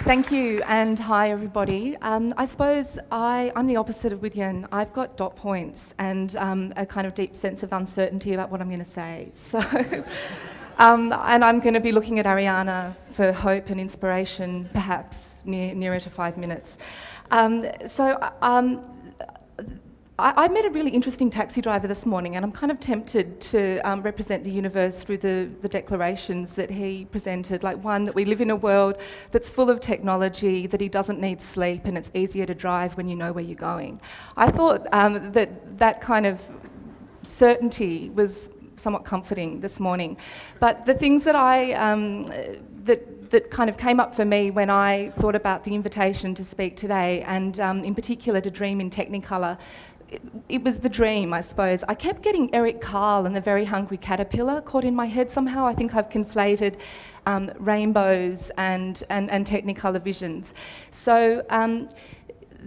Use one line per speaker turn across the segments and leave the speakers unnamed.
Thank you, and hi everybody. I suppose I'm the opposite of Widyan. I've got dot points and a kind of deep sense of uncertainty about what I'm going to say. So, and I'm going to be looking at Ariana for hope and inspiration, perhaps nearer to 5 minutes. I met a really interesting taxi driver this morning, and I'm kind of tempted to represent the universe through the declarations that he presented, like one, that we live in a world that's full of technology, that he doesn't need sleep, and it's easier to drive when you know where you're going. I thought that kind of certainty was somewhat comforting this morning. But the things that that kind of came up for me when I thought about the invitation to speak today, and in particular to dream in Technicolor, it was the dream, I suppose. I kept getting Eric Carle and the Very Hungry Caterpillar caught in my head somehow. I think I've conflated rainbows and Technicolor visions. So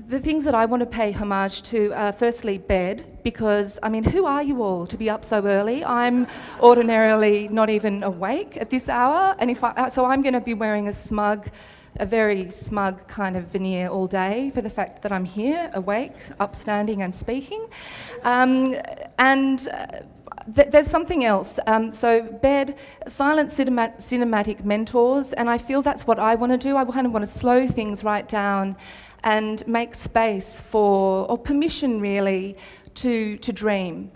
the things that I want to pay homage to are firstly bed, because I mean, who are you all to be up so early? I'm ordinarily not even awake at this hour, and so I'm going to be wearing a very smug kind of veneer all day for the fact that I'm here, awake, upstanding and speaking. There's something else. So bed, silent cinematic mentors, and I feel that's what I want to do. I kind of want to slow things right down and make space for, or permission really, to dream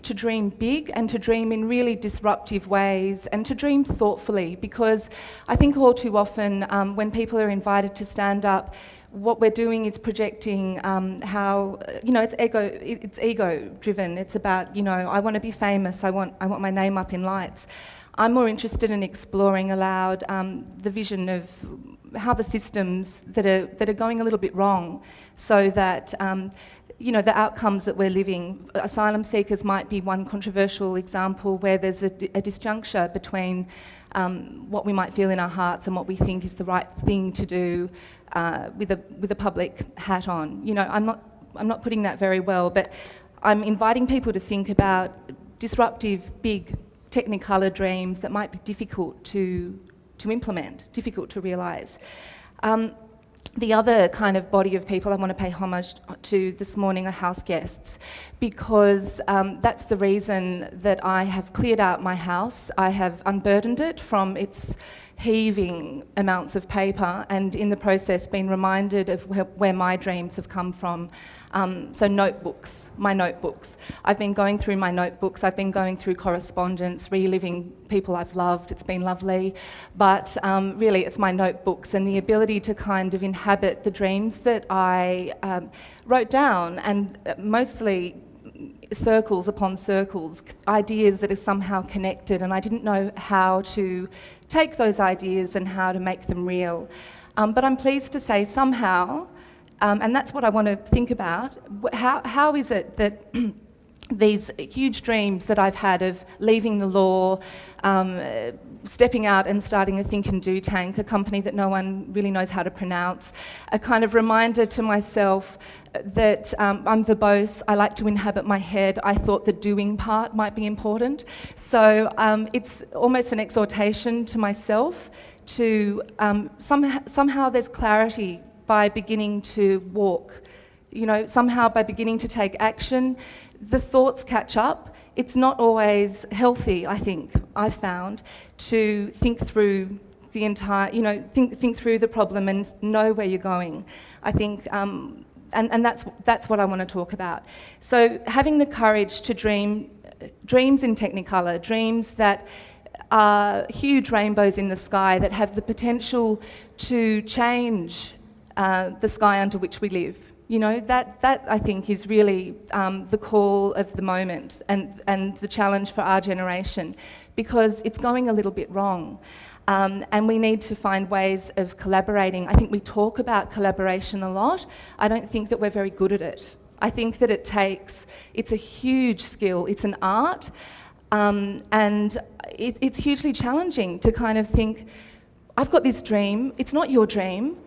big and to dream in really disruptive ways and to dream thoughtfully, because I think all too often when people are invited to stand up, what we're doing is projecting how, it's ego driven. It's about, I want to be famous, I want my name up in lights. I'm more interested in exploring aloud the vision of how the systems that are going a little bit wrong, so that the outcomes that we're living. Asylum seekers might be one controversial example where there's a disjuncture between what we might feel in our hearts and what we think is the right thing to do with a public hat on. I'm not putting that very well, but I'm inviting people to think about disruptive, big Technicolor dreams that might be difficult to implement, difficult to realise. The other kind of body of people I want to pay homage to this morning are house guests, because that's the reason that I have cleared out my house. I have unburdened it from its heaving amounts of paper, and in the process been reminded of where my dreams have come from. So my notebooks. I've been going through my notebooks, I've been going through correspondence, reliving people I've loved, it's been lovely, but really it's my notebooks and the ability to kind of inhabit the dreams that I wrote down, and mostly circles upon circles, ideas that are somehow connected, and I didn't know how to take those ideas and how to make them real. But I'm pleased to say somehow, and that's what I want to think about, how is it that these huge dreams that I've had of leaving the law, stepping out and starting a Think+DO Tank, a company that no one really knows how to pronounce, a kind of reminder to myself that I'm verbose, I like to inhabit my head. I thought the doing part might be important. So it's almost an exhortation to myself to somehow there's clarity by beginning to walk. Somehow by beginning to take action, the thoughts catch up. It's not always healthy, I think, I've found, to think through the entire, think through the problem and know where you're going. I think, and that's what I want to talk about. So having the courage to dream, dreams in Technicolor, dreams that are huge rainbows in the sky that have the potential to change the sky under which we live. That I think is really the call of the moment and the challenge for our generation, because it's going a little bit wrong. And we need to find ways of collaborating. I think we talk about collaboration a lot. I don't think that we're very good at it. I think that it's a huge skill, it's an art, and it's hugely challenging to kind of think, I've got this dream, it's not your dream,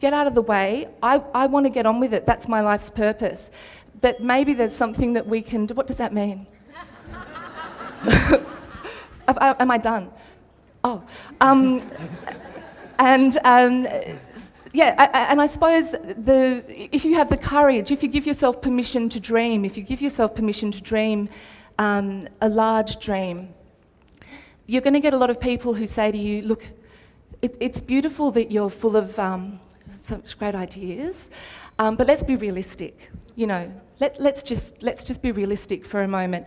get out of the way. I want to get on with it. That's my life's purpose. But maybe there's something that we can do. What does that mean? Am I done? Oh. And I suppose if you have the courage, if you give yourself permission to dream, a large dream, you're going to get a lot of people who say to you, look, it's beautiful that you're full of such great ideas, but let's be realistic. You know, let's just be realistic for a moment.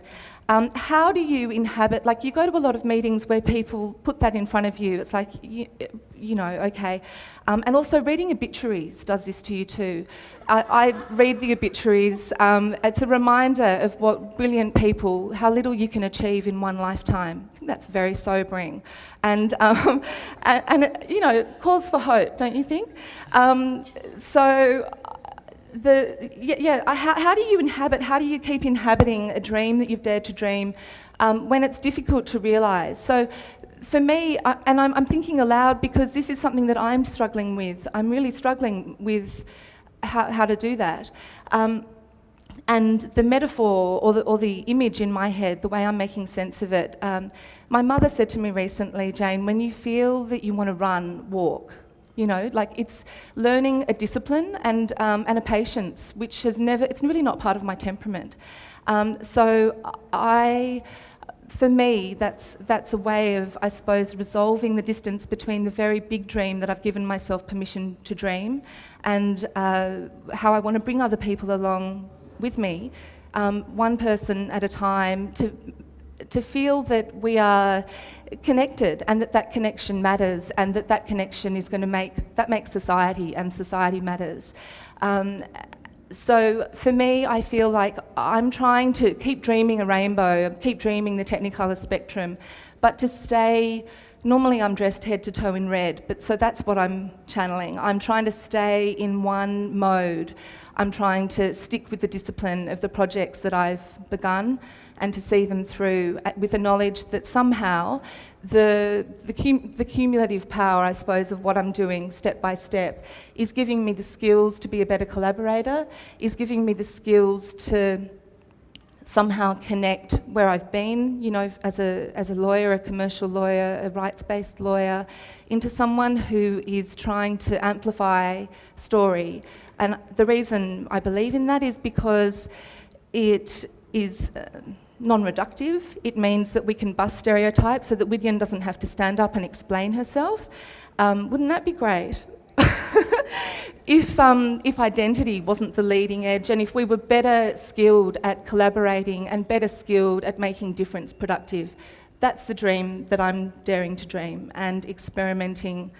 How do you inhabit, like you go to a lot of meetings where people put that in front of you, it's like, you know, okay. And also reading obituaries does this to you too. I read the obituaries, it's a reminder of what brilliant people, how little you can achieve in one lifetime. I think that's very sobering. And you know, cause for hope, don't you think? How do you keep inhabiting a dream that you've dared to dream when it's difficult to realise? So for me, I'm thinking aloud because this is something that I'm struggling with. I'm really struggling with how to do that. And the metaphor or the image in my head, the way I'm making sense of it, my mother said to me recently, Jane, when you feel that you want to run, walk. You know, like it's learning a discipline and a patience, which it's really not part of my temperament. For me, that's a way of, I suppose, resolving the distance between the very big dream that I've given myself permission to dream and how I want to bring other people along with me, one person at a time, to feel that we are connected and that connection matters and that connection is going to make society, and society matters. So for me, I feel like I'm trying to keep dreaming a rainbow, keep dreaming the Technicolor spectrum, but to stay, normally I'm dressed head to toe in red, but so that's what I'm channeling. I'm trying to stay in one mode. I'm trying to stick with the discipline of the projects that I've begun and to see them through with the knowledge that somehow the cumulative power, I suppose, of what I'm doing step by step is giving me the skills to be a better collaborator, is giving me the skills to somehow connect where I've been, you know, as a lawyer, a commercial lawyer, a rights-based lawyer, into someone who is trying to amplify story. And the reason I believe in that is because it is non-reductive. It means that we can bust stereotypes so that Wydian doesn't have to stand up and explain herself. Wouldn't that be great? If identity wasn't the leading edge and if we were better skilled at collaborating and better skilled at making difference productive, that's the dream that I'm daring to dream and experimenting.